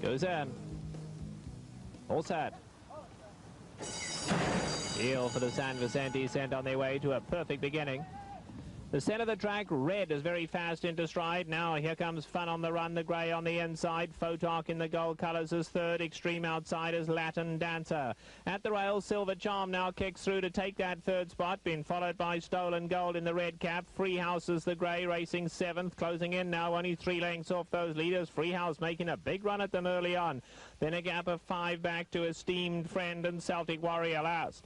Goes in. All set. Heel for the San Vicente sent on their way to a perfect beginning. The centre of the track, Red, is very fast into stride. Now here comes Fun on the run, the grey on the inside. Photark in the gold colours is third. Extreme outside is Latin Dancer. At the rail, Silver Charm now kicks through to take that third spot. Been followed by Stolen Gold in the red cap. Freehouse is the grey, racing seventh. Closing in now, only 3 lengths off those leaders. Freehouse making a big run at them early on. Then a gap of 5 back to Esteemed Friend and Celtic Warrior last.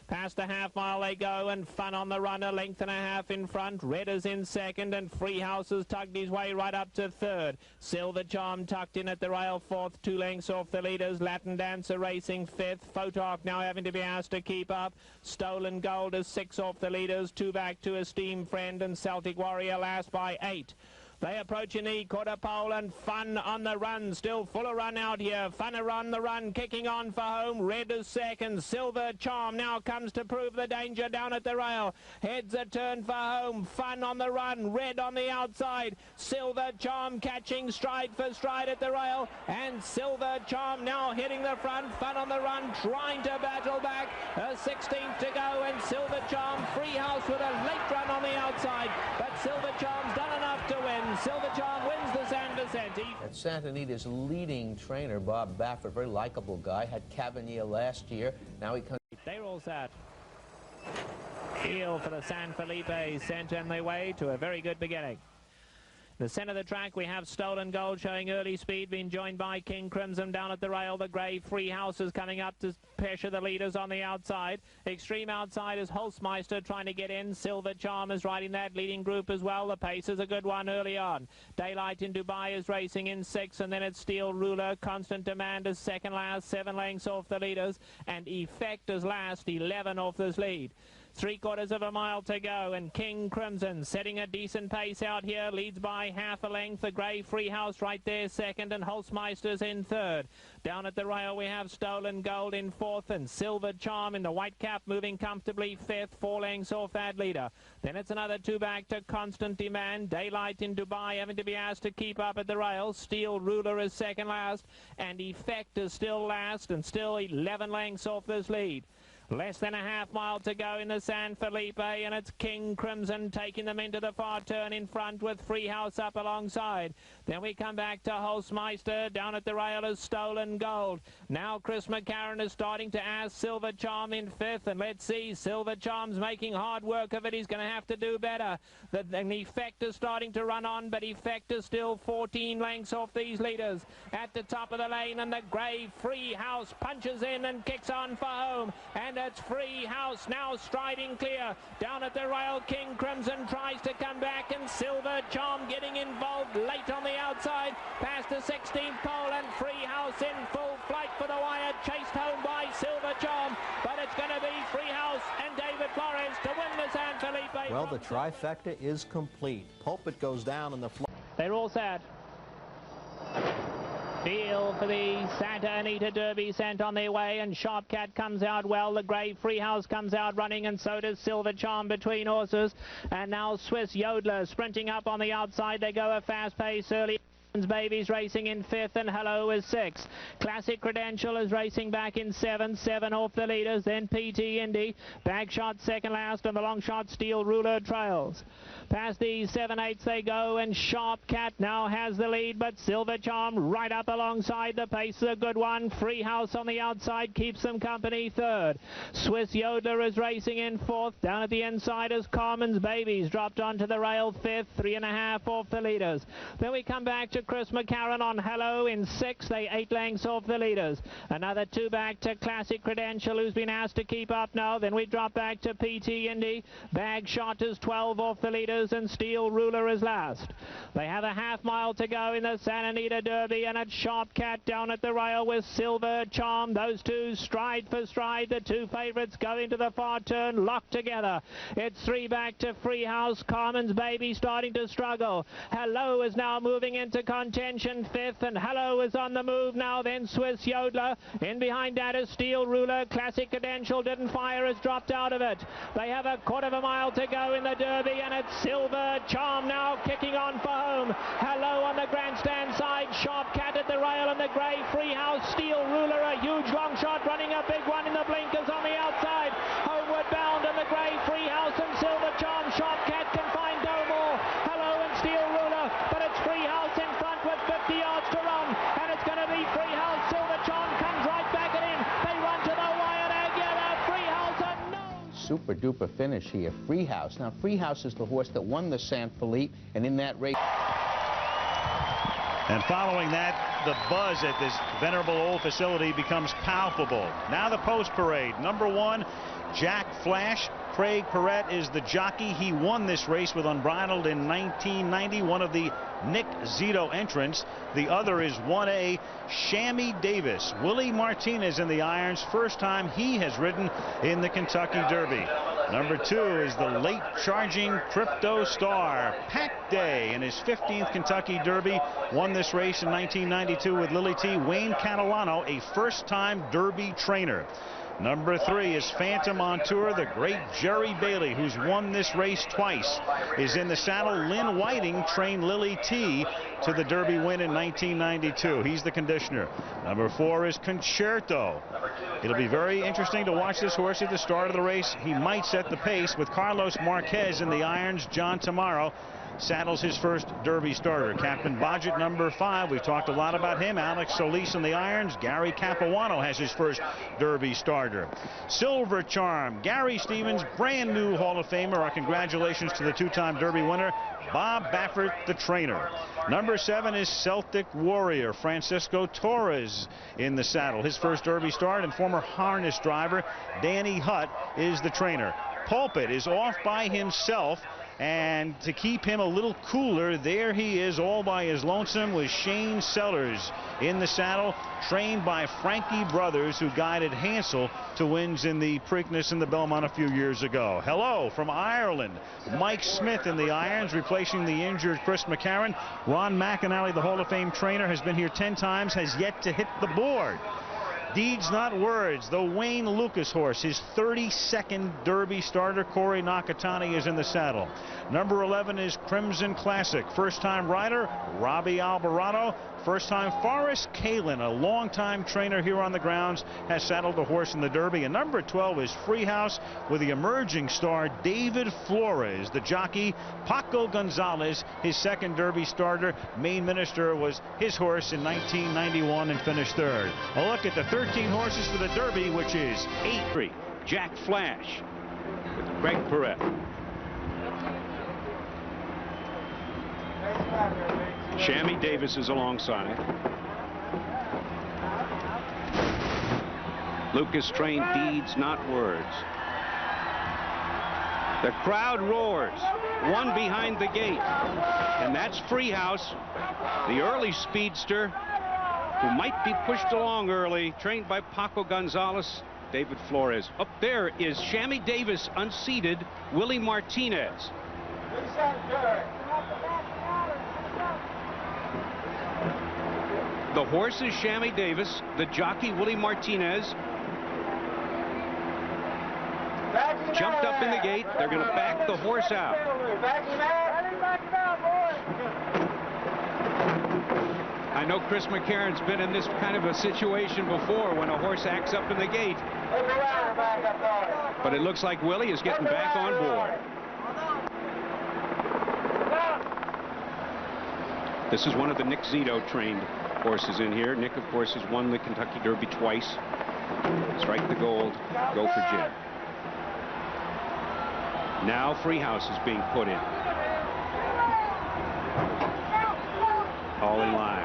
Past the half-mile they go, and Fun on the run, a length and a half in front. Red is in second, and Freehouse has tugged his way right up to third. Silver Charm tucked in at the rail fourth, 2 lengths off the leaders. Latin Dancer racing fifth. Photark now having to be asked to keep up. Stolen Gold is 6 off the leaders, 2 back to Esteemed Friend, and Celtic Warrior last by 8. They approach in the quarter pole, and Fun on the run, still full of run out here. Fun on the run, kicking on for home. Red is second. Silver Charm now comes to prove the danger down at the rail. Heads a turn for home. Fun on the run, Red on the outside. Silver Charm catching stride for stride at the rail, and Silver Charm now hitting the front. Fun on the run, trying to battle back. A 16th to go, and Silver Charm, Freehouse with a late run on the outside, but Silver Charm's done enough to win. Silver Charm wins the San Vicente. And Santa Anita's leading trainer, Bob Baffert, very likable guy, had Cavanier last year. Now he comes. They're all set. Heel for the San Felipe sent on their way to a very good beginning. The centre of the track, we have Stolen Gold showing early speed, being joined by King Crimson down at the rail. The grey Freehouse is coming up to pressure the leaders on the outside. Extreme outside is Holzmeister trying to get in. Silver Charm is riding that leading group as well. The pace is a good one early on. Daylight in Dubai is racing in 6, and then it's Steel Ruler. Constant Demand is second last, 7 lengths off the leaders, and Effect is last, 11 off this lead. 3/4 of a mile to go, and King Crimson setting a decent pace out here, leads by half a length. The grey Freehouse right there second, and Holzmeister's in third. Down at the rail we have Stolen Gold in fourth, and Silver Charm in the white cap moving comfortably fifth, 4 lengths off that leader. Then it's another 2 back to Constant Demand. Daylight in Dubai having to be asked to keep up at the rail. Steel Ruler is second last, and Effect is still last, and still 11 lengths off this lead. Less than a half mile to go in the San Felipe, and it's King Crimson taking them into the far turn in front with Freehouse up alongside. Then we come back to Holzmeister. Down at the rail is Stolen Gold. Now Chris McCarron is starting to ask Silver Charm in fifth, and let's see, Silver Charm's making hard work of it. He's going to have to do better. The Effect is starting to run on, but Effect is still 14 lengths off these leaders. At the top of the lane, and the grey Freehouse punches in and kicks on for home, and it's Freehouse now striding clear. Down at the rail, King Crimson tries to come back, and Silver Charm getting involved late on the outside. Past the 16th pole, and Freehouse in full flight for the wire, chased home by Silver Charm. But it's going to be Freehouse and David Flores to win the San Felipe. Well, the trifecta is complete. Pulpit goes down in the floor. They're all set. Heel for the Santa Anita Derby sent on their way, and Sharp Cat comes out well. The grey Freehouse comes out running, and so does Silver Charm between horses. And now Swiss Yodeler sprinting up on the outside. They go a fast pace early. Baby's racing in fifth, and Hello is 6. Classic Credential is racing back in 7 off the leaders. Then PT Indy, Bagshot second last, and the long shot Steel Ruler trails. Past the 7/8 they go, and Sharp Cat now has the lead, but Silver Charm right up alongside. The pace is a good one. Freehouse on the outside keeps them company third. Swiss Yodeler is racing in fourth. Down at the inside is Carmen's Babies dropped onto the rail fifth, 3.5 off the leaders. Then we come back to Chris McCarron on Hello in 6. They 8 lengths off the leaders. Another 2 back to Classic Credential, who's been asked to keep up now. Then we drop back to PT Indy. Bagshot is 12 off the leaders, and Steel Ruler is last. They have a half mile to go in the Santa Anita Derby, and it's Sharp Cat down at the rail with Silver Charm. Those two stride for stride. The 2 favourites go into the far turn, locked together. It's 3 back to Freehouse. Carmen's Baby starting to struggle. Hello is now moving into contention fifth, and Hello is on the move now. Then Swiss Yodeler. In behind that is Steel Ruler. Classic Credential didn't fire, has dropped out of it. They have a 1/4 of a mile to go in the Derby, and it's Silver Charm now kicking on for home. Hello on the grandstand side. Sharp Cat at the rail and the grey. Freehouse, Steel Ruler, a huge long shot, running a big one in the blinkers on the outside. Homeward bound and the grey. Freehouse and Silver Charm. Sharp Cat can find no more. Hello and Steel Ruler, but it's Freehouse in front with 50 yards to run, and it's going to be Freehouse. Silver Charm comes right back and in. They run to the wire. Aguilera, Freehouse, and no. Super duper finish here. Freehouse. Now, Freehouse is the horse that won the San Felipe, and in that race. And following that, the buzz at this venerable old facility becomes palpable. Now the post parade. Number 1, Jack Flash. Craig Perrette is the jockey. He won this race with Unbridled in 1990, one of the Nick Zito entrants. The other is 1A, Shammy Davis. Willie Martinez in the irons. First time he has ridden in the Kentucky Derby. Number 2 is the late charging Crypto Star. Pack Day in his 15th Kentucky Derby. Won this race in 1992 with Lily T. Wayne Catalano, a first-time Derby trainer. Number 3 is Phantom on Tour. The great Jerry Bailey, who's won this race twice, is in the saddle. Lynn Whiting trained Lily T to the Derby win in 1992. He's the conditioner. Number 4 is Concerto. It'll be very interesting to watch this horse at the start of the race. He might set the pace with Carlos Marquez in the irons. John Tomorrow saddles his first Derby starter. Captain Bodgett, number 5. We've talked a lot about him. Alex Solis in the irons. Gary Capuano has his first Derby starter. Silver Charm. Gary Stevens, brand new Hall of Famer. Our congratulations to the 2-time Derby winner, Bob Baffert, the trainer. Number 7 is Celtic Warrior. Francisco Torres in the saddle. His first Derby start, and former harness driver Danny Hutt is the trainer. Pulpit is off by himself, and to keep him a little cooler, there he is all by his lonesome with Shane Sellers in the saddle, trained by Frankie Brothers, who guided Hansel to wins in the Preakness and the Belmont a few years ago. Hello from Ireland. Mike Smith in the irons, replacing the injured Chris McCarron. Ron McAnally, the Hall of Fame trainer, has been here 10 times, has yet to hit the board. Deeds not words. The Wayne Lucas horse, his 32nd Derby starter. Corey Nakatani is in the saddle. Number 11 is Crimson Classic. First-time rider Robbie Alvarado. First-time Forrest Kalin, a long-time trainer here on the grounds, has saddled the horse in the Derby. And number 12 is Freehouse with the emerging star David Flores. The jockey Paco Gonzalez, his second Derby starter. Main Minister was his horse in 1991 and finished third. A look at the 13 horses for the Derby, which is 8-3. Jack Flash with Craig Perrette. Shammy Davis is alongside. Lucas trained deeds, not words. The crowd roars. One behind the gate, and that's Freehouse, the early speedster who might be pushed along early, trained by Paco Gonzalez. David Flores. Up there is Shammy Davis, unseated. Willie Martinez. The horse is Shammy Davis, the jockey Willie Martinez. Jumped up in the gate. They're going to back the horse out. I know Chris McCarron's been in this kind of a situation before when a horse acts up in the gate. But it looks like Willie is getting back on board. This is one of the Nick Zito trained horses in here. Nick, of course, has won the Kentucky Derby twice. Strike the gold, go for Jim. Now Freehouse is being put in. All in line.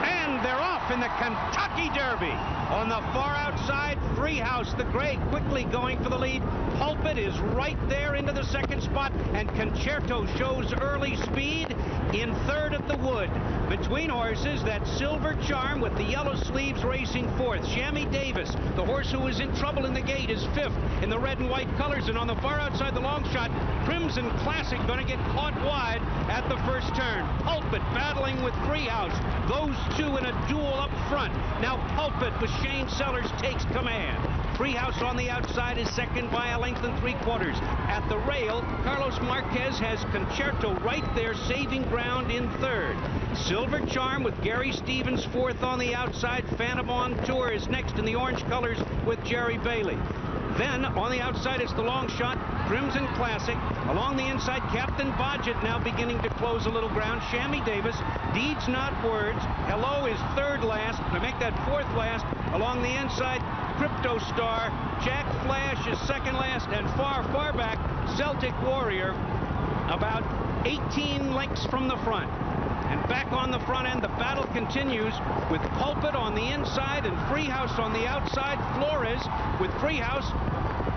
And they're off in the Kentucky Derby. On the far outside, Freehouse, the gray, quickly going for the lead. Pulpit is right there into the second spot, and Concerto shows early speed in third at the Wood. Between horses, that Silver Charm with the yellow sleeves racing fourth. Shammy Davis, the horse who was in trouble in the gate, is fifth in the red and white colors. And on the far outside, the long shot, Crimson Classic, going to get caught wide at the first turn. Pulpit battling with Freehouse. Those two in a duel up front. Now Pulpit with Shane Sellers takes command. Freehouse on the outside is second by a length and 3/4. At the rail, Carlos Marquez has Concerto right there, saving ground in third. Silver Charm with Gary Stevens fourth on the outside. Phantom on Tour is next in the orange colors with Jerry Bailey. Then on the outside is the long shot, Crimson Classic. Along the inside, Captain Bodgett now beginning to close a little ground. Shammy Davis, Deeds Not Words. Hello is third last, to make that fourth last. Along the inside, Crypto Star. Jack Flash is second last, and far, far back, Celtic Warrior, about 18 lengths from the front. And back on the front end, the battle continues with Pulpit on the inside and Freehouse on the outside. Flores with Freehouse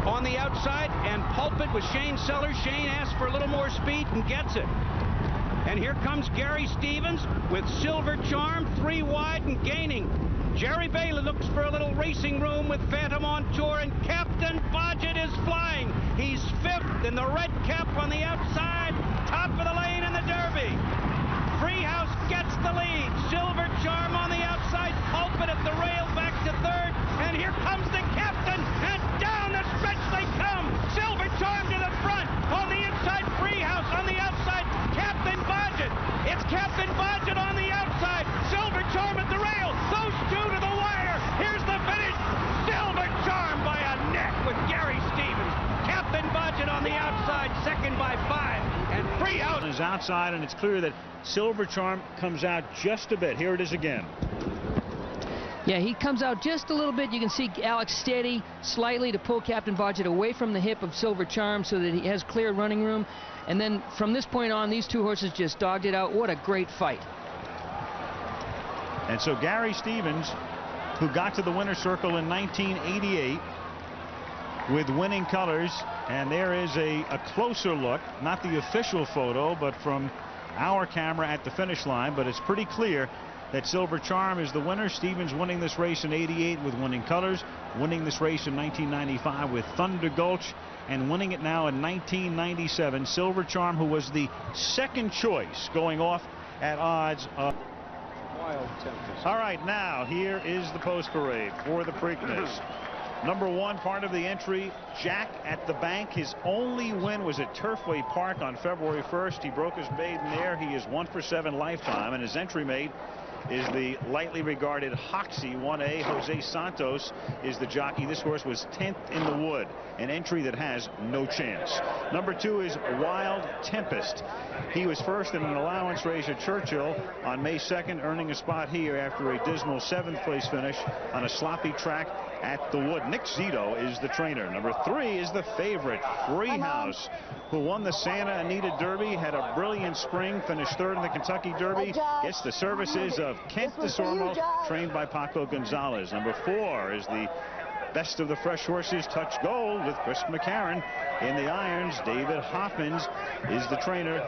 on the outside and Pulpit with Shane Sellers. Shane asks for a little more speed and gets it. And here comes Gary Stevens with Silver Charm, 3 wide and gaining. Jerry Bailey looks for a little racing room with Phantom on Tour, and Captain Bodgett is flying. He's fifth in the red cap on the outside, top of the lane in the Derby. Freehouse gets the lead. Silver Charm on the outside. Pulpit at the rail back to third. And here comes the captain. And down the stretch they come. Silver Charm to the front. On the inside, Freehouse. On the outside, Captain Bodgett. It's Captain Bodgett on the outside. Silver Charm at the rail. Those two to the wire. Here's the finish. Silver Charm by a neck with Gary Stevens. Captain Bodgett on the outside, second by 5. And Freehouse is outside, and it's clear that Silver Charm comes out just a bit. Here it is again. Yeah, he comes out just a little bit. You can see Alex steady slightly to pull Captain Bodgett away from the hip of Silver Charm so that he has clear running room. And then from this point on, these two horses just dogged it out. What a great fight. And so Gary Stevens, who got to the winner's circle in 1988 with winning colors, and there is a closer look, not the official photo, but from our camera at the finish line, but it's pretty clear that Silver Charm is the winner. Stevens winning this race in 88 with winning colors, winning this race in 1995 with Thunder Gulch, and winning it now in 1997. Silver Charm, who was the second choice going off at odds of Wild Tempest. All right, now here is the post parade for the Preakness. Number 1, part of the entry, Jack at the Bank. His only win was at Turfway Park on February 1st. He broke his maiden there. He is 1 for 7 lifetime, and his entry mate is the lightly regarded Hoxie 1A. Jose Santos is the jockey. This horse was 10th in the Wood, an entry that has no chance. Number 2 is Wild Tempest. He was first in an allowance race at Churchill on May 2nd, earning a spot here after a dismal 7th place finish on a sloppy track at the Wood. Nick Zito is the trainer. Number 3 is the favorite, Freehouse, who won the Santa Anita Derby, had a brilliant spring, finished 3rd in the Kentucky Derby, gets the services of Kent DeSormo, trained by Paco Gonzalez. Number 4 is the best of the fresh horses, Touch Gold, with Chris McCarron in the irons. David Hoffmans is the trainer.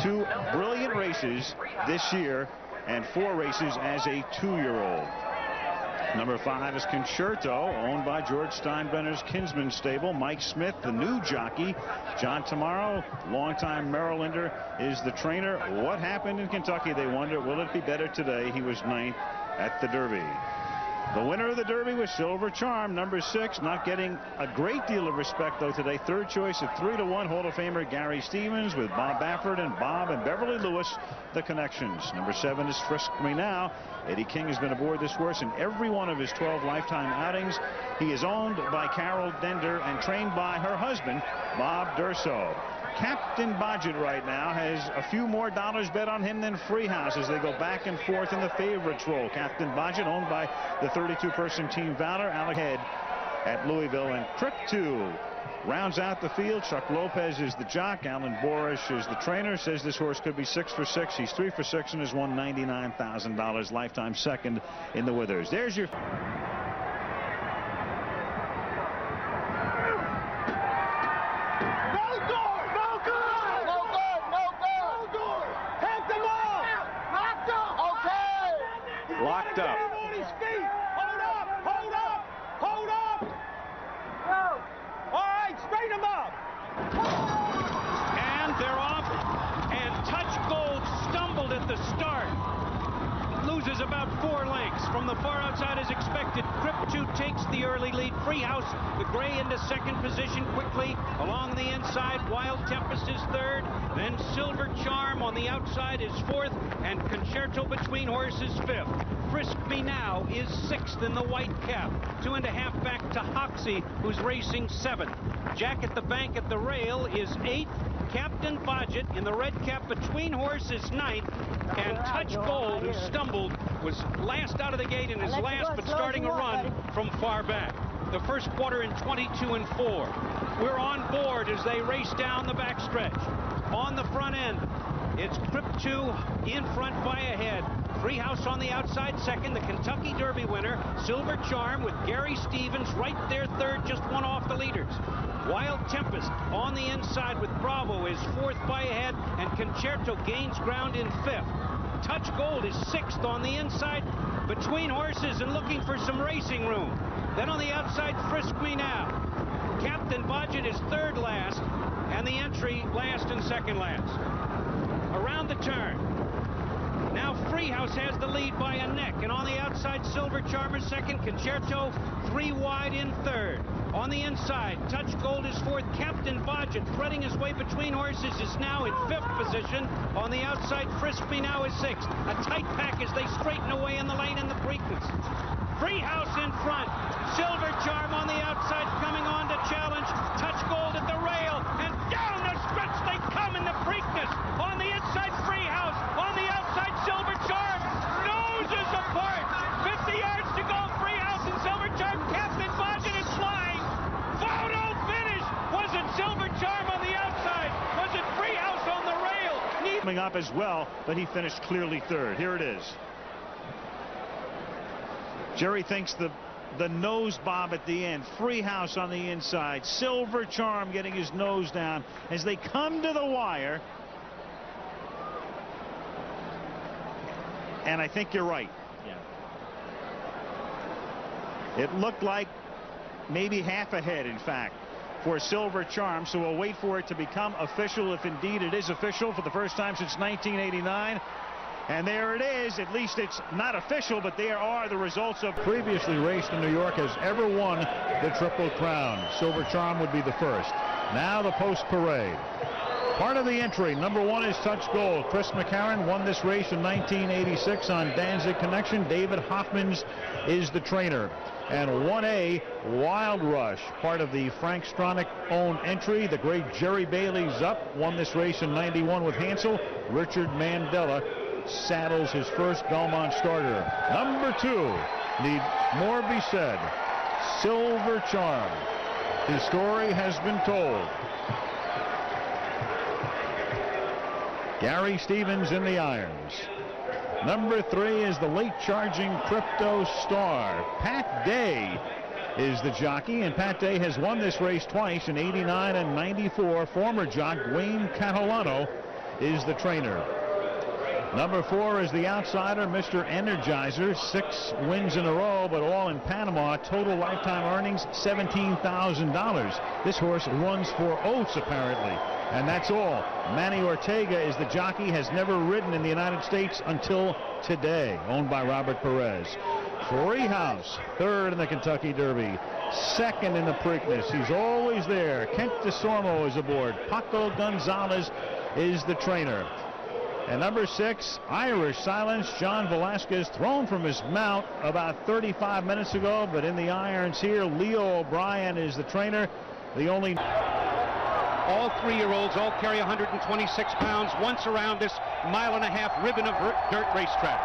2 brilliant races this year and 4 races as a 2-year-old. Number 5 is Concerto, owned by George Steinbrenner's Kinsman stable. Mike Smith, the new jockey. John Tomorrow, longtime Marylander, is the trainer. What happened in Kentucky, they wonder, will it be better today? He was 9th at the Derby. The winner of the Derby was Silver Charm, number 6, not getting a great deal of respect, though, today. 3rd choice at 3-1, Hall of Famer Gary Stevens, with Bob Baffert and Bob and Beverly Lewis, the connections. Number 7 is Frisk Me Now. Eddie King has been aboard this horse in every one of his 12 lifetime outings. He is owned by Carol Dender and trained by her husband, Bob Durso. Captain Bodgett right now has a few more dollars bet on him than Freehouse as they go back and forth in the favorites role. Captain Bodgett, owned by the 32-person Team Valor, Alec Head at Louisville, and Trip 2 rounds out the field. Chuck Lopez is the jock. Alan Borish is the trainer. Says this horse could be 6 for 6. He's 3 for 6 and has won $99,000, lifetime 2nd in the Withers. There's your locked up. On his feet. Hold up. Hold up. Hold up. Go. All right, straighten him up. and they're off, and Touch Gold stumbled at the start. Loses about 4 lengths. From the far outside as expected, Grip 2 takes the early lead. Freehouse, the gray, into second position quickly. Along the inside, Wild Tempest is third. Then Silver Charm on the outside is fourth. And Concerto Between Horses fifth. Frisk Me Now is sixth in the white cap. 2.5 back to Hoxie, who's racing seventh. Jack at the Bank at the Rail is eighth. Captain Bodgett in the red cap Between Horses ninth. And Touch Gold, who stumbled, was last out of the gate and is last but starting a run from far back. The first quarter in 22 and 4. We're on board as they race down the backstretch. On the front end, it's Grip 2 in front by ahead. Freehouse on the outside second, the Kentucky Derby winner. Silver Charm with Gary Stevens right there third, just one off the leaders. Wild Tempest on the inside with Bravo is fourth by ahead, and Concerto gains ground in fifth. Touch Gold is sixth on the inside Between Horses and looking for some racing room. Then on the outside, Frisk Me Now. Captain Bodgett is third last, and the entry last and second last. Around the turn. Now Freehouse has the lead by a neck, and on the outside, Silver Charmer second, Concerto 3 wide in third. On the inside, Touch Gold is fourth. Captain Bodgett, threading his way Between Horses, is now in fifth position. On the outside, Frisk Me Now is sixth. A tight pack as they straighten away in the lane in the Preakness. Freehouse in front. Silver Charm on the outside, coming on to challenge. Touch Gold at the rail, and down the stretch they come in the Preakness. On the inside, Freehouse. On the outside, Silver Charm. Noses apart. 50 yards to go. Freehouse and Silver Charm. Captain Bodgett is flying. Photo finish. Was it Silver Charm on the outside? Was it Freehouse on the rail? Coming up as well, but he finished clearly third. Here it is. Jerry thinks the nose bob at the end. Freehouse on the inside. Silver Charm getting his nose down as they come to the wire. And I think you're right. Yeah. It looked like maybe half ahead, in fact, for Silver Charm. So we'll wait for it to become official, if indeed it is official, for the first time since 1989. And there it is. At least it's not official, but there are the results of previously raced in New York has ever won the Triple Crown. Silver Charm would be the first. Now the post parade. Part of the entry, number 1 is Touch Gold. Chris McCarron won this race in 1986 on Danzig Connection. David Hoffmans is the trainer. And 1A, Wild Rush, part of the Frank Stronach-owned entry. The great Jerry Bailey's up, won this race in 91 with Hansel. Richard Mandela saddles his first Belmont starter. Number 2, need more be said, Silver Charm. His story has been told. Gary Stevens in the irons. Number 3 is the late charging Crypto Star. Pat Day is the jockey, and Pat Day has won this race twice in 89 and 94. Former jock Wayne Catalano is the trainer. Number 4 is the outsider, Mr. Energizer. 6 wins in a row, but all in Panama. Total lifetime earnings, $17,000. This horse runs for oats, apparently. And that's all. Manny Ortega is the jockey, has never ridden in the United States until today. Owned by Robert Perez. Freehouse, third in the Kentucky Derby. Second in the Preakness. He's always there. Kent DeSormo is aboard. Paco Gonzalez is the trainer. And number 6, Irish Silence, John Velasquez, thrown from his mount about 35 minutes ago, but in the irons here. Leo O'Brien is the trainer. The only... All 3-year-olds all carry 126 pounds once around this 1.5-mile ribbon of dirt racetrack.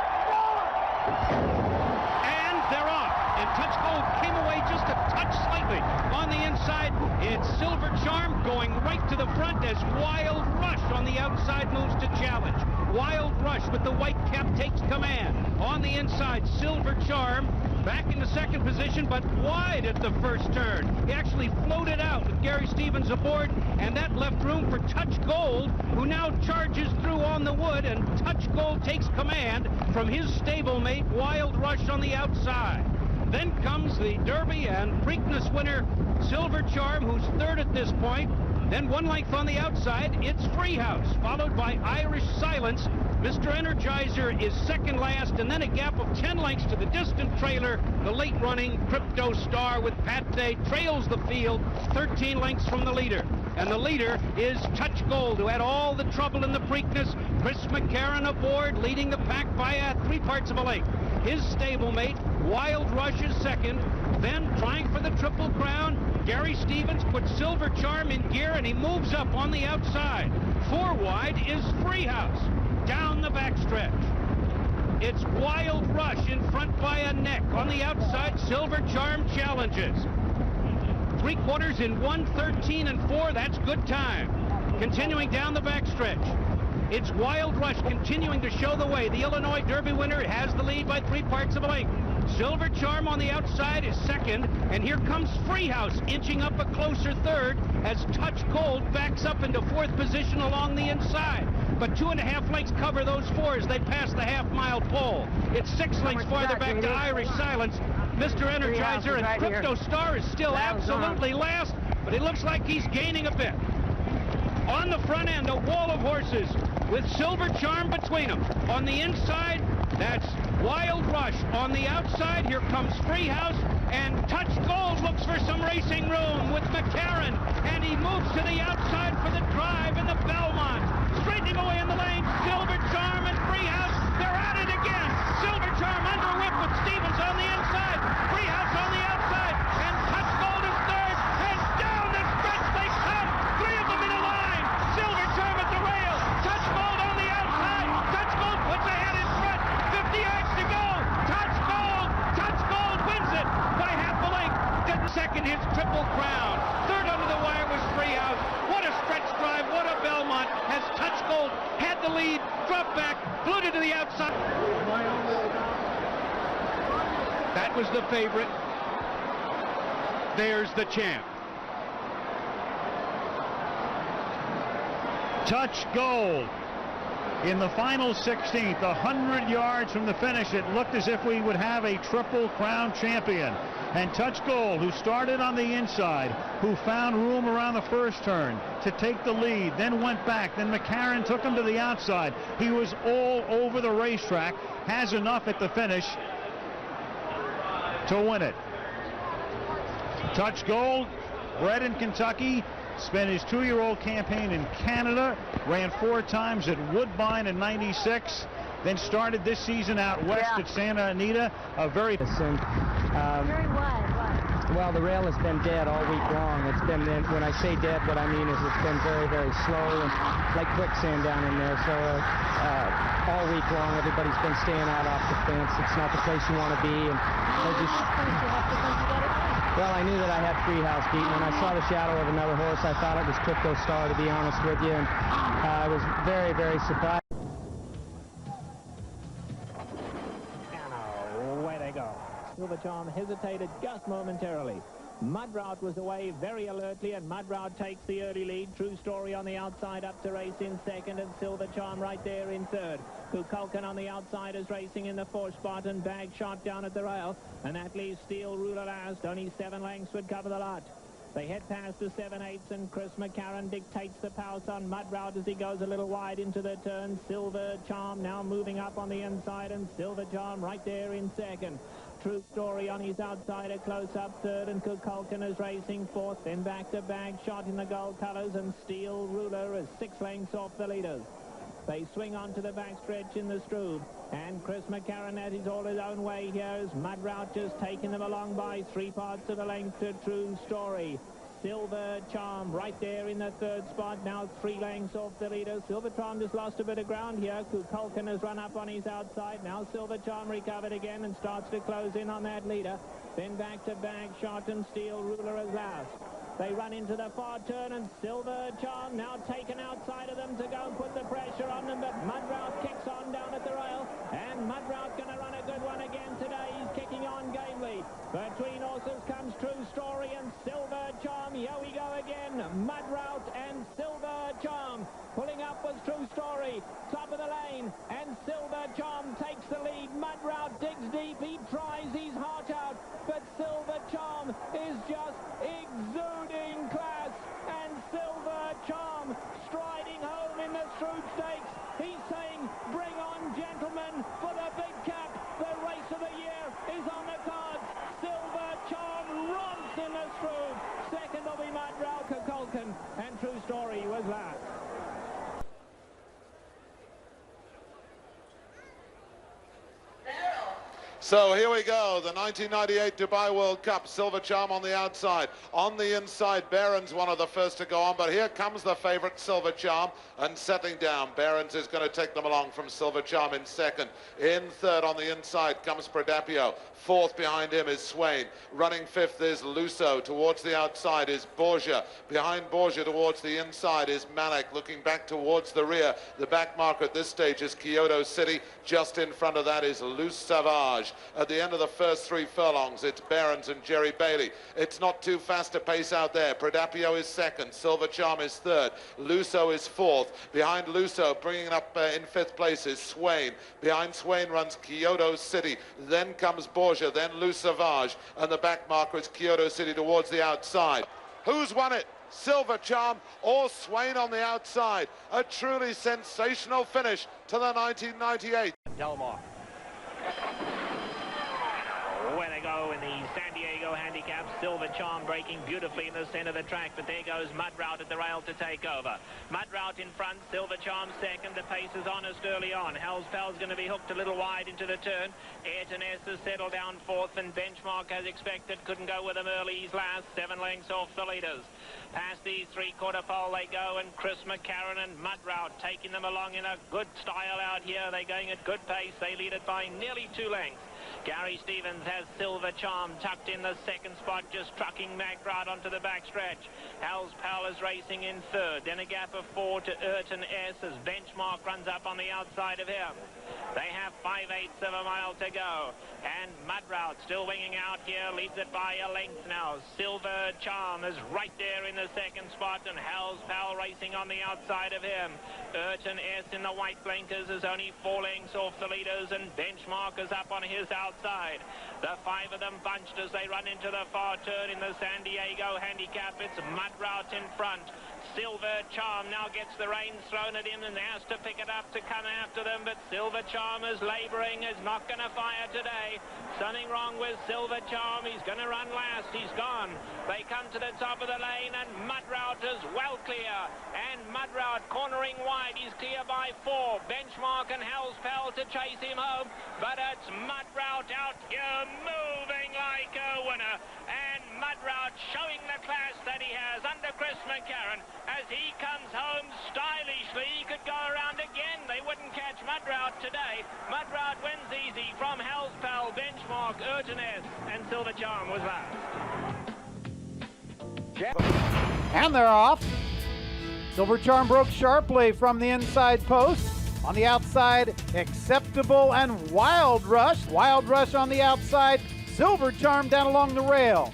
And they're off. And Touch Gold came away just a touch slightly. On the inside, it's Silver Charm going right to the front as Wild Rush on the outside moves to challenge. Wild Rush with the white cap takes command. On the inside, Silver Charm back into second position, but wide at the first turn. He actually floated out with Gary Stevens aboard, and that left room for Touch Gold, who now charges through on the wood, and Touch Gold takes command from his stablemate, Wild Rush, on the outside. Then comes the Derby and Preakness winner, Silver Charm, who's third at this point. Then 1 length on the outside, it's Freehouse, followed by Irish Silence. Mr. Energizer is second last, and then a gap of 10 lengths to the distant trailer. The late-running Crypto Star with Pat Day trails the field 13 lengths from the leader. And the leader is Touch Gold, who had all the trouble in the Preakness. Chris McCarron aboard, leading the pack by 3/4 of a length. His stablemate, Wild Rush, is second. Then, trying for the Triple Crown, Gary Stevens puts Silver Charm in gear, and he moves up on the outside. 4 wide is Freehouse. Down the backstretch, it's Wild Rush in front by a neck. On the outside, Silver Charm challenges. 3/4 in 1:13 and 4. That's good time. Continuing down the backstretch, it's Wild Rush continuing to show the way. The Illinois Derby winner has the lead by 3/4 of a length. Silver Charm on the outside is second, and here comes Freehouse inching up a closer third as Touch Gold backs up into 4th position along the inside. But 2.5 lengths cover those 4 as they pass the half-mile pole. It's 6 lengths farther back to Irish Silence. Mr. Energizer and Crypto Star is still absolutely last, but it looks like he's gaining a bit. On the front end, a wall of horses with Silver Charm between them. On the inside, that's Wild Rush. On the outside, here comes Freehouse, and Touch Gold looks for some racing room with McCarron, and he moves to the outside for the drive in the Belmont. Straightening away in the lane, Silver Charm and Freehouse, they're at it again. Silver Charm under whip with Stevens on the inside, Freehouse on the outside, and Touch Gold is third, and down the stretch they come. 3 of them in a line. Silver Charm at the rail, Touch Gold on the outside, Touch Gold puts ahead in front, 50 yards to go. Touch Gold wins it by half a length. Then second his Triple Crown. Third under the wire was Freehouse. What a stretch drive, what a Belmont, as Touch Gold had the lead, dropped back, floated to the outside. That was the favorite. There's the champ. Touch Gold in the final 16th, 100 yards from the finish. It looked as if we would have a Triple Crown champion. And Touch Gold, who started on the inside, who found room around the first turn to take the lead, then went back, then McCarron took him to the outside. He was all over the racetrack, has enough at the finish to win it. Touch Gold, bred in Kentucky, spent his 2-year-old campaign in Canada, ran 4 times at Woodbine in '96, then started this season out west at Santa Anita. A very well, the rail has been dead all week long. It's been, when I say dead, what I mean is it's been very, very slow and like quicksand down in there. So all week long, everybody's been staying out off the fence. It's not the place you want to be. And well, I knew that I had Freehouse beaten. When I saw the shadow of another horse, I thought it was Crypto Star, to be honest with you. And I was very, very surprised. And away they go. Silver Charm hesitated just momentarily. Mudrout was away very alertly, and Mudrout takes the early lead. True Story on the outside up to race in second, and Silver Charm right there in third. Kukulkan on the outside is racing in the 4th spot, and Bag Shot down at the rail. And that leaves Steel Ruler last. Only 7 lengths would cover the lot. They head past the 7/8, and Chris McCarron dictates the pounce on Mudrout as he goes a little wide into the turn. Silver Charm now moving up on the inside, and Silver Charm right there in second. True Story on his outside, a close-up third, and Kukulkan is racing 4th. Then back to Bag Shot in the gold colours, and Steel Ruler is 6 lengths off the leaders. They swing onto the backstretch in the Strub, and Chris McCarron at his all his own way here as Mudrout just taking them along by 3/4 of a length to True Story. Silver Charm right there in the 3rd spot, now 3 lengths off the leader. Silver Charm just lost a bit of ground here. Kukulkan has run up on his outside. Now Silver Charm recovered again and starts to close in on that leader. Then back to Bag Shot, and Steel Ruler as last. They run into the far turn, and Silver Charm now taken outside of them to go and put the pressure on them, but Mudrout kicks on down at the rail, and Mudrout going to run a good one again today. He's kicking on gamely. Between horses comes True Story and Silver Charm. Here we go again. Mudrout and Silver Charm. Pulling up was True Story. Top of the lane, and Silver Charm takes the lead. Mudrout digs deep. He tries his heart out, but Silver Charm is just exuding class, and Silver going. Bring on, gentlemen, for the big cap. The race of the year is on the cards. Silver Charm romps in the Strub. Second will be Mud Rauka-Kolkin, and True Story was last. So here we go, the 1998 Dubai World Cup, Silver Charm on the outside. On the inside, Behrens one of the first to go on, but here comes the favourite, Silver Charm, and settling down. Behrens is going to take them along from Silver Charm in second. In third on the inside comes Predapio. Fourth behind him is Swain. Running fifth is Luso. Towards the outside is Borgia. Behind Borgia towards the inside is Malek. Looking back towards the rear. The back marker at this stage is Kyoto City. Just in front of that is Luce Savage. At the end of the first 3 furlongs, it's Behrens and Jerry Bailey. It's not too fast a pace out there. Predapio is second. Silver Charm is third. Luso is fourth. Behind Luso, bringing it up in 5th place is Swain. Behind Swain runs Kyoto City. Then comes Borgia, then Luce Savage. And the back marker is Kyoto City towards the outside. Who's won it? Silver Charm or Swain on the outside? A truly sensational finish to the 1998. Delmar. Where they go in the San Diego Handicap. Silver Charm breaking beautifully in the center of the track, but there goes Mudrout at the rail to take over. Mudrout in front, Silver Charm second. The pace is honest early on. Hell's Pell's going to be hooked a little wide into the turn. Ayrton S has settled down fourth, and Benchmark, as expected, couldn't go with them early. He's last, 7 lengths off the leaders. Past the 3/4 pole they go, and Chris McCarron and Mudrout taking them along in a good style out here. They're going at good pace. They lead it by nearly 2 lengths. Gary Stevens has Silver Charm tucked in the second spot, just trucking Mudrout onto the backstretch. Hell's Pal is racing in third. Then a gap of 4 to Ayrton S as Benchmark runs up on the outside of him. They have 5/8 of a mile to go. And Mudrout still winging out here, leads it by a length now. Silver Charm is right there in the second spot, and Hell's Pal racing on the outside of him. Ayrton S in the white blinkers is only 4 lengths off the leaders, and Benchmark is up on his outside. The 5 of them bunched as they run into the far turn in the San Diego Handicap. It's Mudrout in front. Silver Charm now gets the reins thrown at him and has to pick it up to come after them, but Silver Charm is labouring, is not going to fire today. Something wrong with Silver Charm. He's going to run last. He's gone. They come to the top of the lane, and Mudrout is well clear. And Mudrout cornering wide. He's clear by 4. Benchmark and Hell's Pal to chase him home, but it's Mudrout out here moving like a winner. And Mudrout showing the class that he has under Chris McCarron as he comes home stylishly. He could go around again. They wouldn't catch Mudrout today. Mudrout wins easy from Hell's Pal, Benchmark, Ayrton S, and Silver Charm was last. And they're off. Silver Charm broke sharply from the inside post. On the outside, Acceptable and Wild Rush. Wild Rush on the outside. Silver Charm down along the rail.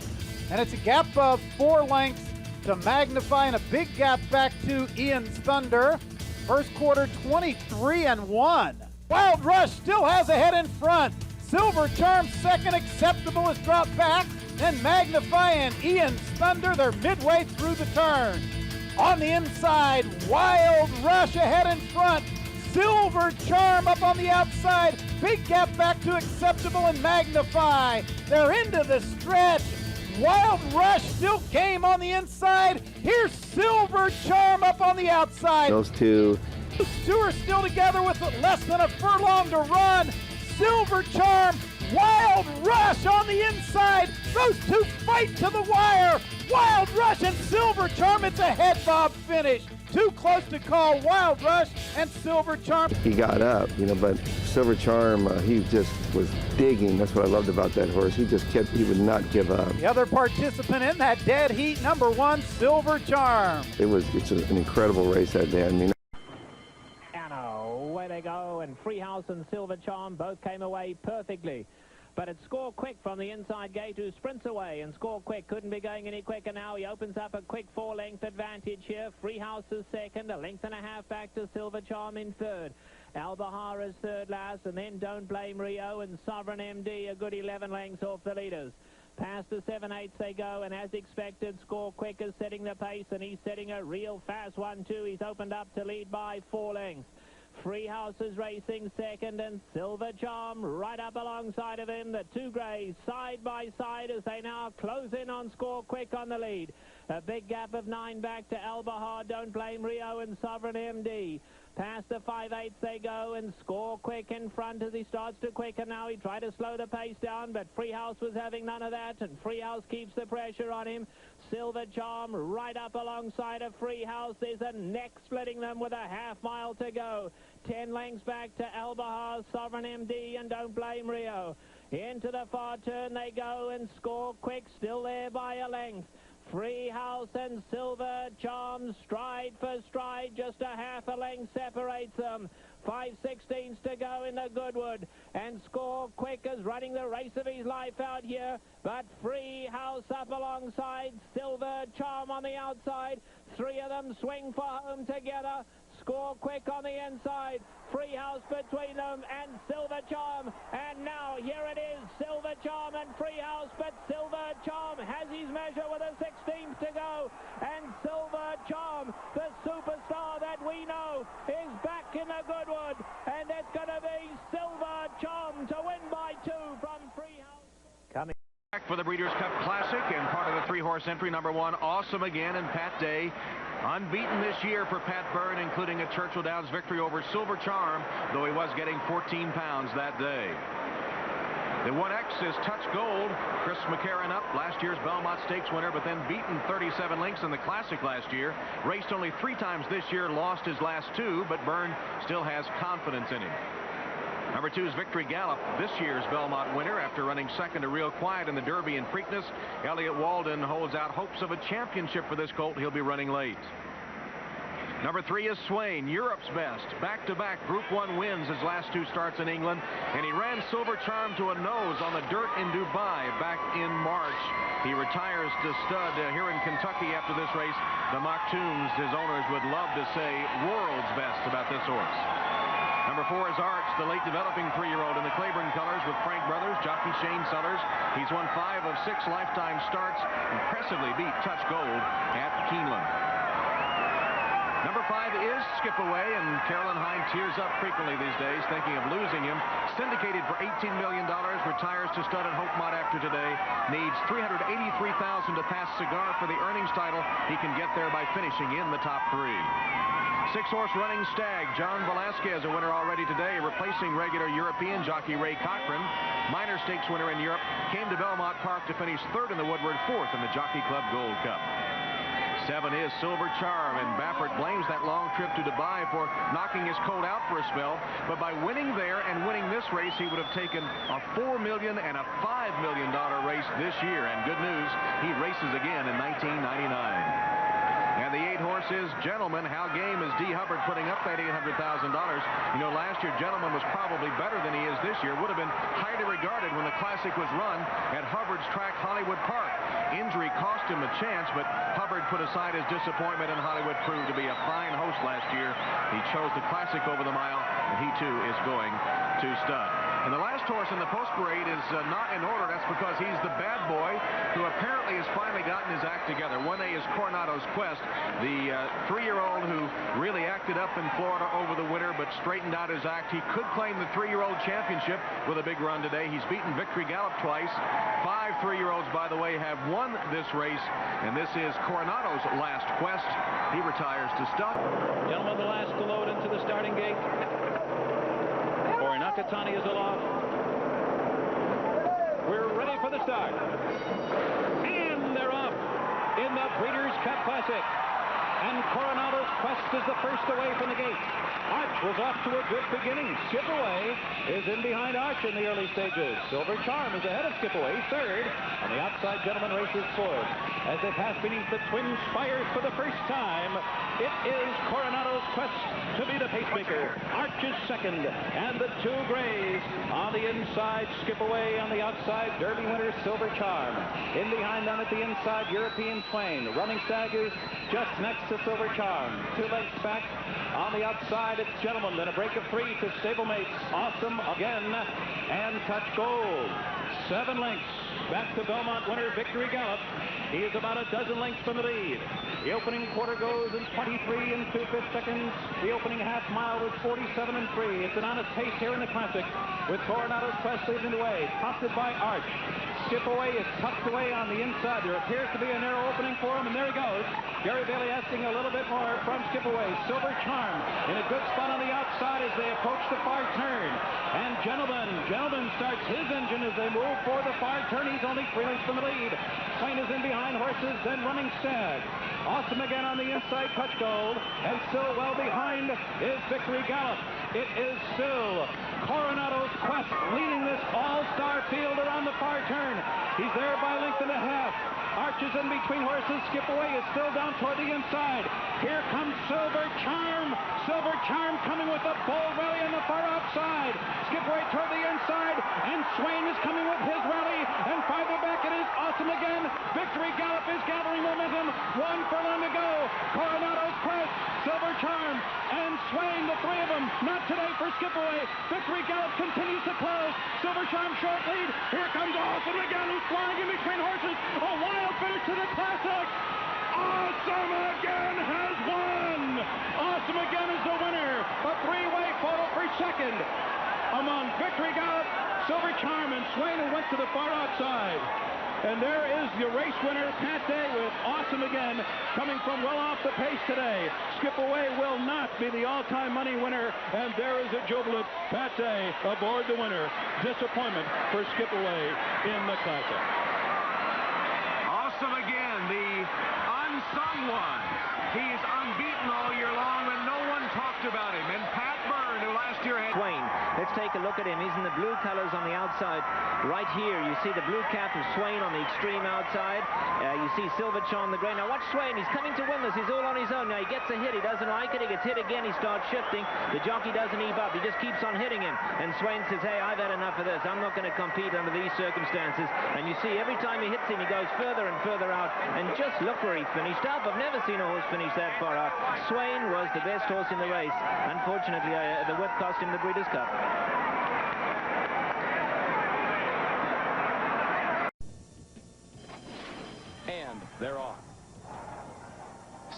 And it's a gap of 4 lengths to Magnify and a big gap back to Ian's Thunder. First quarter 23-1. Wild Rush still has a head in front. Silver Charm second. Acceptable is dropped back. Then Magnify and Ian's Thunder, they're midway through the turn. On the inside, Wild Rush ahead in front. Silver Charm up on the outside. Big gap back to Acceptable and Magnify. They're into the stretch. Wild Rush still game on the inside. Here's Silver Charm up on the outside. Those two are still together with less than a furlong to run. Silver Charm, Wild Rush on the inside. Those two fight to the wire. Wild Rush and Silver Charm, it's a head bob finish. Too close to call. Wild Rush and Silver Charm. he got up, but Silver Charm, he just was digging. That's what I loved about that horse. He would not give up. The other participant in that dead heat, number 1, Silver Charm. It's an incredible race that day. And away they go, and Freehouse and Silver Charm both came away perfectly. But it's Score Quick from the inside gate who sprints away, and Score Quick couldn't be going any quicker now. He opens up a quick 4-length advantage here. Freehouse is second, 1.5 lengths back to Silver Charm in third. Albahar is third last, and then Don't Blame Rio and Sovereign MD a good 11 lengths off the leaders. Past the 7/8 they go, and as expected, Score Quick is setting the pace, and he's setting a real fast one too. He's opened up to lead by 4 lengths. Free House is racing second, and Silver Charm right up alongside of him. The two greys side by side as they now close in on Score Quick on the lead. A big gap of 9 back to Albahar, Don't Blame Rio and Sovereign MD. Past the 5/8 they go, and Score Quick in front as he starts to quicken now. He tried to slow the pace down, but Free House was having none of that, and Free House keeps the pressure on him. Silver Charm right up alongside of Free House. There's a neck splitting them with a half-mile to go. 10 lengths back to Albahar, Sovereign MD, and Don't Blame Rio. Into the far turn they go, and Score Quick still there by a length. Free House and Silver Charm stride for stride, just a half a length separates them. 5/16 to go in the Goodwood, and Score Quick is running the race of his life out here, but Free House up alongside Silver Charm on the outside. 3 of them swing for home together. Score Quick on the inside, Free House between them, and Silver Charm, and now here it is, Silver Charm and Free House, but Silver Charm has his measure with a 16th to go, and Silver Charm, the superstar that we know, is back in the Goodwood, and it's going to be Silver Charm to win by 2 from Free House. Coming back for the Breeders' Cup Classic, and part of the 3-horse entry, number 1, Awesome Again, and Pat Day. Unbeaten this year for Pat Byrne, including a Churchill Downs victory over Silver Charm, though he was getting 14 pounds that day. The 1X is Touch Gold. Chris McCarron up, last year's Belmont Stakes winner, but then beaten 37 lengths in the Classic last year. Raced only 3 times this year, lost his last 2, but Byrne still has confidence in him. Number 2 is Victory Gallop, this year's Belmont winner, after running second to Real Quiet in the Derby and Preakness. Elliott Walden holds out hopes of a championship for this colt. He'll be running late. Number 3 is Swain, Europe's best. Back-to-back Group 1 wins his last 2 starts in England, and he ran Silver Charm to a nose on the dirt in Dubai back in March. He retires to stud here in Kentucky after this race. The Maktoums, his owners, would love to say world's best about this horse. Number 4 is Arch, the late developing 3-year-old in the Claiborne colors with Frank Brothers, jockey Shane Sellers. He's won 5 of 6 lifetime starts, impressively beat Touch Gold at Keeneland. Number 5 is Skip Away, and Carolyn Hine tears up frequently these days, thinking of losing him. Syndicated for $18 million, retires to stud at Hope-Mont after today. Needs $383,000 to pass Cigar for the earnings title. He can get there by finishing in the top 3. 6-horse Running Stag, John Velasquez, a winner already today, replacing regular European jockey Ray Cochran. Minor stakes winner in Europe, came to Belmont Park to finish 3rd in the Woodward, 4th in the Jockey Club Gold Cup. 7 is Silver Charm, and Baffert blames that long trip to Dubai for knocking his colt out for a spell. But by winning there and winning this race, he would have taken a $4 million and a $5 million race this year. And good news, he races again in 1999. And the 8-horse is Gentleman. How game is D. Hubbard putting up that $800,000? You know, last year Gentleman was probably better than he is this year. Would have been highly regarded when the Classic was run at Hubbard's track, Hollywood Park. Injury cost him a chance, but Hubbard put aside his disappointment, and Hollywood proved to be a fine host last year. He chose the Classic over the mile, and he too is going to stud. And the last horse in the post parade is not in order. That's because he's the bad boy who apparently has finally gotten his act together. 1A is Coronado's Quest, the 3-year-old who really acted up in Florida over the winter but straightened out his act. He could claim the 3-year-old championship with a big run today. He's beaten Victory Gallop twice. 5 3-year-olds, by the way, have won this race, and this is Coronado's last quest. He retires to stud. Gentlemen, the last to load into the starting gate. Nakatani is aloft. We're ready for the start. And they're off in the Breeders' Cup Classic. And Coronado's Quest is the first away from the gate. Arch was off to a good beginning. Skip Away is in behind Arch in the early stages. Silver Charm is ahead of Skip Away, 3rd. On the outside, Gentleman races 4th. As they pass beneath the twin spires for the first time, it is Coronado's Quest to be the pacemaker. Arch is 2nd, and the 2 grays. On the inside, Skip Away. On the outside, Derby winner Silver Charm. In behind them at the inside, European Swain. Running Stag is just next to Silver Charm. 2 lengths back. On the outside it's Gentleman, then a break of 3 to stablemates. Awesome again, and Touch Gold. 7 lengths. Back to Belmont winner Victory Gallop. He is about a dozen lengths from the lead. The opening quarter goes in 23 and 2/5 seconds. The opening half mile was 47 and 3. It's an honest pace here in the Classic with Coronado's Quest leading the way, prompted by Arch. Skip Away is tucked away on the inside. There appears to be a narrow opening for him, and there he goes. Gary Bailey asking a little bit more from Skip Away. Silver Charm in a good spot on the outside as they approach the far turn. And Gentleman starts his engine as they move for the far turn. He's only 3 lengths from the lead. Swain is in behind horses, then Running Stag. Awesome again on the inside, Touch Gold. And still well behind is Victory Gallop. It is still Coronado's Quest leading this all-star field around the far turn. He's there by a length and a half. Arch is in between horses. Skip Away is still down toward the inside. Here comes Silver Charm. Silver Charm coming with a bold rally on the far outside. Skip Away toward the inside, and Swain is coming with his rally. And farther back it is Awesome again. Victory Gallop is gathering momentum. 1 furlong to go. Coronado's Quest, Silver Charm, and Swain, the 3 of them. Not today for Skip Away. Victory Gallop continues to close. Silver Charm short lead. Here comes Awesome again, who's flying in between horses. A wild finish to the Classic. Awesome again has won. Awesome again is the winner. A 3-way photo for second among Victory Gallop, Silver Charm, and Swain, who went to the far outside. And there is your race winner, Pat Day, with Awesome again coming from well off the pace today. Skip Away will not be the all-time money winner, and there is a jubilant Pat Day aboard the winner. Disappointment for Skip Away in the Classic. Awesome again, the unsung one. He's unbeaten all year long, and no one talked about him. And Pat Byrne, who last year had... Swain, let's take a look at him. He's in the blue colors on the outside. Right here, you see the blue cap of Swain on the extreme outside. You see Silver Charm the grey. Now watch Swain. He's coming to win this. He's all on his own. Now he gets a hit. He doesn't like it. He gets hit again. He starts shifting. The jockey doesn't eve up. He just keeps on hitting him. And Swain says, hey, I've had enough of this. I'm not going to compete under these circumstances. And you see every time he hits him, he goes further and further out. And just look where he finished up. I've never seen a horse finish that far out. Swain was the best horse in the race. Unfortunately, the whip cost him the Breeders' Cup. And they're off.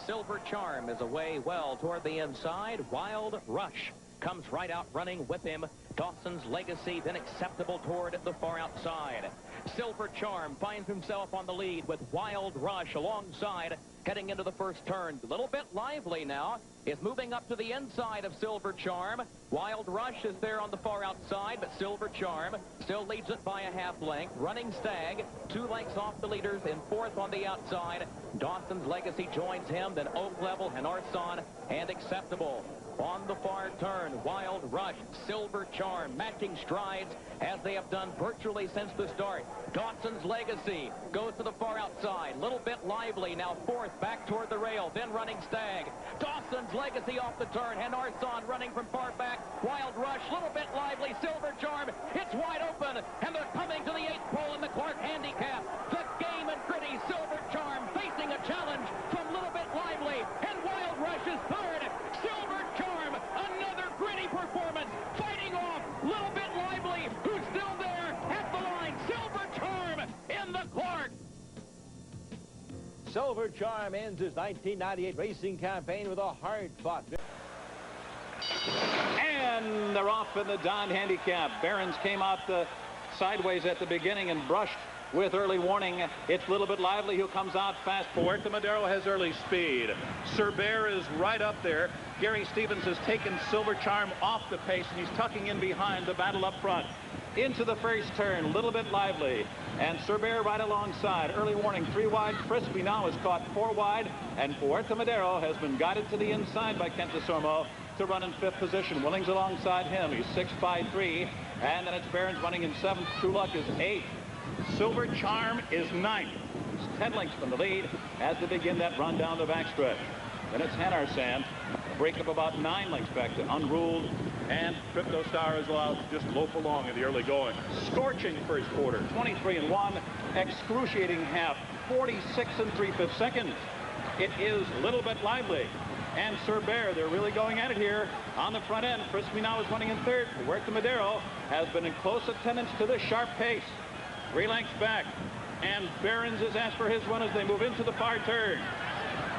Silver Charm is away well toward the inside. Wild Rush comes right out running with him. Dawson's Legacy then acceptable toward the far outside. Silver Charm finds himself on the lead with Wild Rush alongside, heading into the first turn. A little bit lively now. Is moving up to the inside of Silver Charm. Wild Rush is there on the far outside, but Silver Charm still leads it by a half length. Running Stag, 2 lengths off the leaders in 4th on the outside. Dawson's Legacy joins him, then Oak Level, Henarson, and Acceptable. On the far turn, Wild Rush, Silver Charm, matching strides as they have done virtually since the start. Dawson's Legacy goes to the far outside, little bit lively, now 4th, back toward the rail, then Running Stag. Dawson's Legacy off the turn, Henarson running from far back. Wild Rush, little bit lively, Silver Charm, it's wide open, and they're coming to the 8th pole in the Clark Handicap. The game and gritty Silver Charm facing a challenge from Little Bit Lively, and Wild Rush is 3rd. Silver Charm, another gritty performance, fighting off Little Bit Lively, who's still there at the line. Silver Charm in the Clark. Silver Charm ends his 1998 racing campaign with a hard-fought victory. And they're off in the Donn Handicap. Barons came out sideways at the beginning and brushed with early warning. It's a little bit lively who comes out fast. Puerto Madero has early speed. Cerber is right up there. Gary Stevens has taken Silver Charm off the pace, and he's tucking in behind the battle up front. Into the first turn, little bit lively. And Cerber right alongside. Early warning, 3 wide. Frisbee now is caught 4 wide. And Puerto Madero has been guided to the inside by Kent DeSormo to run in 5th position. Willings alongside him. He's 6-5-3. And then it's Barons running in 7th. True Luck is 8th. Silver Charm is 9th. He's 10 lengths from the lead as they begin that run down the backstretch. Then it's Henarson. A break up about 9 lengths back to Unruled. And Crypto Star is allowed to just lope along in the early going. Scorching first quarter, 23-1. Excruciating half, 46 3/5 seconds. It is a little bit lively. and Sir Bear. They're really going at it here on the front end. Frisbee now is running in third. Puerto Madero has been in close attendance to the sharp pace. 3 lengths back, and Barons has asked for his one as they move into the far turn.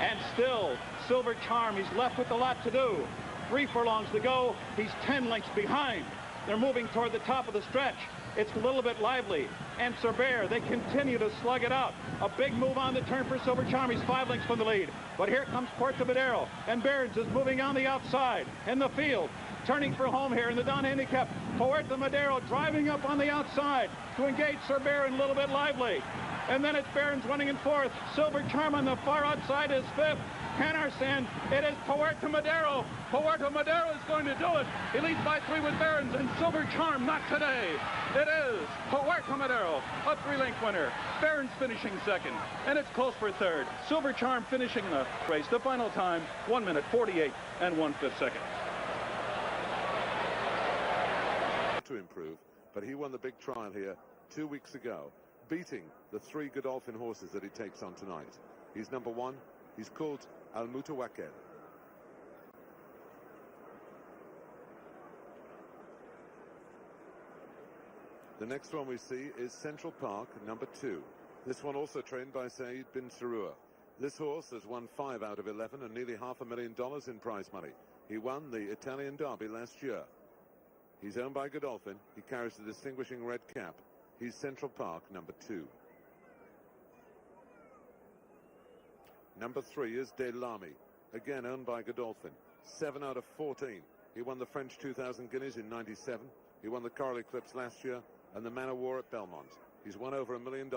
And still, Silver Charm, he's left with a lot to do. 3 furlongs to go. He's 10 lengths behind. They're moving toward the top of the stretch. It's a little bit lively. And Sir Bear, they continue to slug it out. A big move on the turn for Silver Charm. He's 5 lengths from the lead. But here comes Puerto Madero. And Barons is moving on the outside in the field. Turning for home here in the Donn Handicap. Puerto Madero driving up on the outside to engage Sir Bear and a little bit lively. And then it's Barons running in fourth. Silver Charm on the far outside is fifth. Canarsan, it is Puerto Madero. Puerto Madero is going to do it. He leads by 3 with Barons, and Silver Charm not today. It is Puerto Madero, a 3-length winner. Barons finishing second, and it's close for third. Silver Charm finishing the race. The final time, 1 minute 48 and 1/5 seconds. To improve, but he won the big trial here 2 weeks ago, beating the 3 Godolphin horses that he takes on tonight. He's number 1. He's called Al Mutawakel. The next one we see is Central Park, number 2. This one also trained by Saeed bin Sarua. This horse has won 5 out of 11 and nearly $500,000 in prize money. He won the Italian Derby last year. He's owned by Godolphin. He carries the distinguishing red cap. He's Central Park, number 2. Number 3 is De Lamy, again owned by Godolphin. 7 out of 14. He won the French 2,000 guineas in '97. He won the Coral Eclipse last year and the Man of War at Belmont. He's won over $1 million.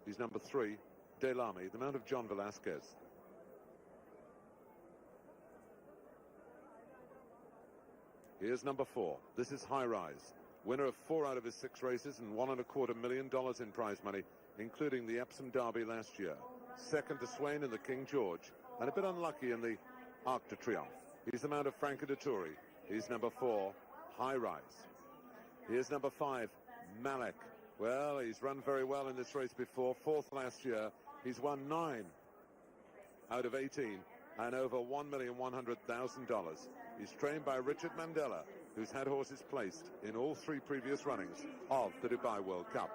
He's number 3, De Lamy, the mount of John Velasquez. Here's number 4. This is High Rise, winner of 4 out of his 6 races and $1.25 million in prize money, including the Epsom Derby last year. Second to Swain in the King George, and a bit unlucky in the Arc de Triomphe. He's the mount of Franco de Turi. He's number 4, High Rise. Here's number 5, Malek. Well, he's run very well in this race before, 4th last year. He's won 9 out of 18 and over $1,100,000. He's trained by Richard Mandela, who's had horses placed in all 3 previous runnings of the Dubai World Cup.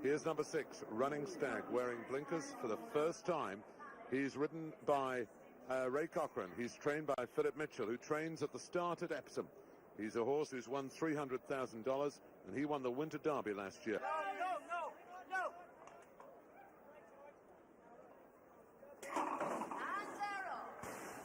Here's number 6, Running Stag, wearing blinkers for the first time. He's ridden by Ray Cochran. He's trained by Philip Mitchell, who trains at the start at Epsom. He's a horse who's won $300,000, and he won the Winter Derby last year.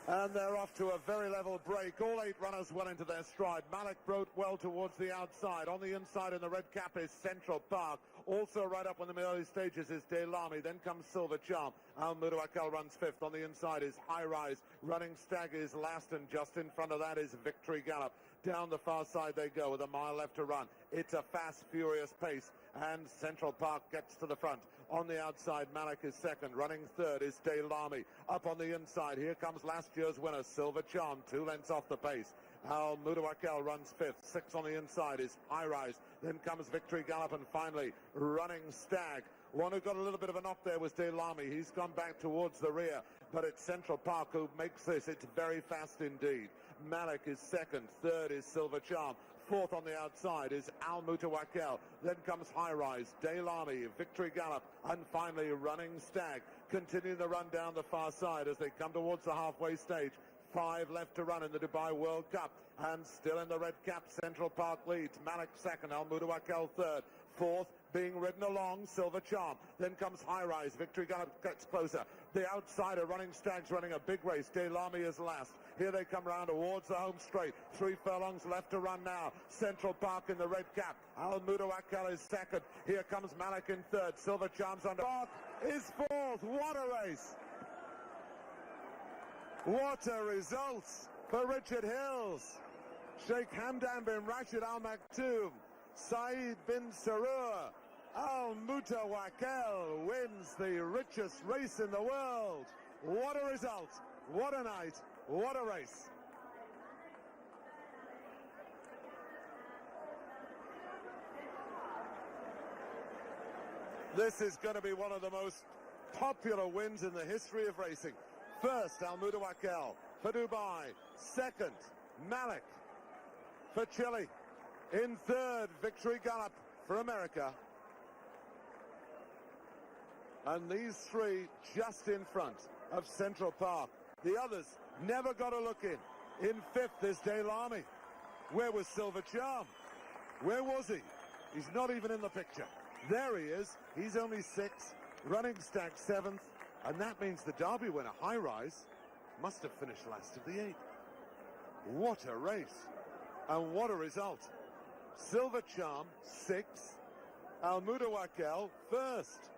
And they're off to a very level break. All 8 runners well into their stride. Malek broke well towards the outside. On the inside in the red cap is Central Park. Also right up in the early stages is De Lamy. Then comes Silver Charm. Al Mutawakel runs 5th. On the inside is High Rise. Running Stag is last, and just in front of that is Victory Gallop. Down the far side they go with a mile left to run. It's a fast, furious pace, and Central Park gets to the front. On the outside, Malek is second. Running third is De Lamy. Up on the inside, here comes last year's winner, Silver Charm, 2 lengths off the pace. Al Mutawakel runs 5th. 6 on the inside is High Rise. Then comes Victory Gallop, and finally, Running Stag. One who got a little bit of a knock there was De Lamy. He's gone back towards the rear, but it's Central Park who makes this. It's very fast indeed. Malek is second. Third is Silver Charm. 4th on the outside is Al Mutawakel. Then comes High Rise, De Lamy, Victory Gallop, and finally Running Stag. Continuing the run down the far side as they come towards the halfway stage. 5 left to run in the Dubai World Cup, and still in the red cap, Central Park leads. Malek second, Al Mutawakel third. 4th being ridden along, Silver Charm. Then comes High Rise. Victory Gallop gets closer. The outsider, Running Stag's running a big race. De Lamy is last. Here they come round towards the home straight. 3 furlongs left to run now. Central Park in the red cap. Al Mutawakel is second. Here comes Malek in third. Silver Charm's under. Park is 4th. What a race. What a result for Richard Hills. Sheikh Hamdan bin Rashid Al Maktoum. Saeed bin Sarur. Al Mutawakel wins the richest race in the world. What a result. What a night. What a race. This is going to be one of the most popular wins in the history of racing. First, Almudawakel for Dubai. Second, Malik for Chile. In third, Victory Gallop for America. And these three just in front of Central Park. The others never got a look in. In fifth is Daylami. Where was Silver Charm? Where was he? He's not even in the picture. There he is. He's only sixth. Running Stack seventh. And that means the Derby winner, High Rise, must have finished last of the eight. What a race. And what a result. Silver Charm, sixth. Almudawakel, first.